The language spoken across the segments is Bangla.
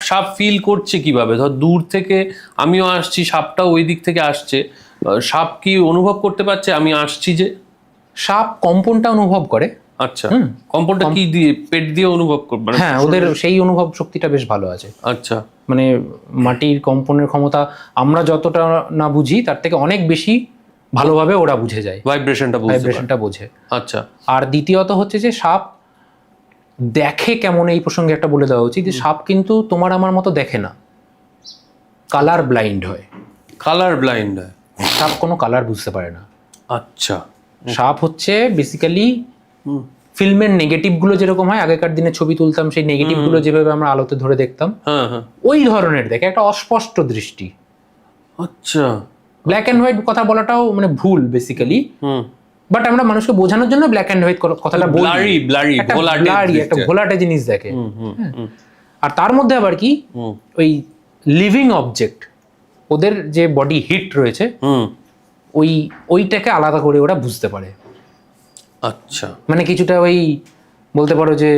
সাপ ফিল করছে কিভাবে? ধর দূর থেকে আমিও আসছি, সাপটাও ওই দিক থেকে আসছে, সাপ কি অনুভব করতে পারছে আমি আসছি যে? সাপ কম্পনটা অনুভব করে। আচ্ছা, কম্পনটা কি দিয়ে, পেট দিয়ে অনুভব করবে? হ্যাঁ, ওদের সেই অনুভব শক্তিটা বেশ ভালো আছে। আচ্ছা, মানে মাটির কম্পনের ক্ষমতা আমরা যতটা না বুঝি তার থেকে অনেক বেশি ভালোভাবে ওরা বুঝে যায়, ভাইব্রেশনটা বোঝে। আচ্ছা। আর দ্বিতীয়ত হচ্ছে যে সাপ দেখে কেমন, এই প্রসঙ্গে একটা বলে দেওয়া উচিত যে সাপ কিন্তু তোমার আমার মতো দেখে না, কালার ব্লাইন্ড হয়। কালার ব্লাইন্ড হয়? সাপ কোনো কালার বুঝতে পারে না। আচ্ছা। সাপ হচ্ছে বেসিক্যালি ফিল্মের নেগেটিভ গুলো যেরকম হয়, আগেকার দিনে ছবি তুলতাম সেই নেগেটিভ গুলো যেভাবে আমরা আলোতে ধরে দেখতাম, ওই ধরনের দেখে, একটা অস্পষ্ট দৃষ্টি। আচ্ছা। ব্ল্যাক অ্যান্ড হোয়াইট কথা বলাটাও মানে ভুল বেসিক্যালি, বাট আমরা মানুষকে বোঝানোর জন্য ব্ল্যাক অ্যান্ড হোয়াইট কথাটা বলি, একটা ঘোলাটে জিনিস দেখে। আর তার মধ্যে আবার কি, ওই লিভিং অবজেক্ট, ওদের যে বডি হিট রয়েছে, ওইটাকে আলাদা করে ওরা বুঝতে পারে। আচ্ছা, মানে কিছুটা ওই বলতে পারো যে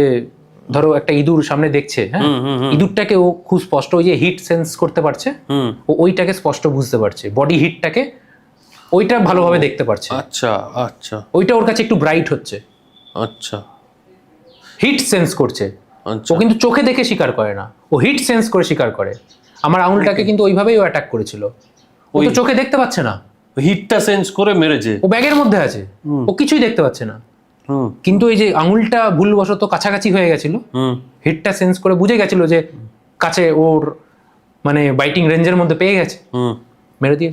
ধরো একটা ইঁদুর সামনে দেখছে, হ্যাঁ, ইঁদুরটাকে ও খুব স্পষ্ট ওই যে হিট সেন্স করতে পারছে, ও ওইটাকে স্পষ্ট বুঝতে পারছে, বডি হিটটাকে ওইটা ভালোভাবে দেখতে পারছে। আচ্ছা আচ্ছা, ওইটা ওর কাছে একটু ব্রাইট হচ্ছে, আচ্ছা, হিট সেন্স করছে। ও কিন্তু চোখে দেখে শিকার করে না, ও হিট সেন্স করে শিকার করে। আমার আঙুলটাকে কিন্তু ওইভাবেই ও অ্যাটাক করেছিল, ও তো চোখে দেখতে পাচ্ছে না, হিটটা সেন্স করে মেরেছে। ও ব্যাগের মধ্যে আছে, ও কিছুই দেখতে পাচ্ছে না, কিন্তু এই যে আঙুলটা ভুলবশত কাছাকাছি হয়ে গেছিল, হিটটা সেন্স করে বুঝে গেছিল যে কাছে ওর মানে বাইটিং রেঞ্জের মধ্যে পেয়ে গেছে, মেরে দিয়ে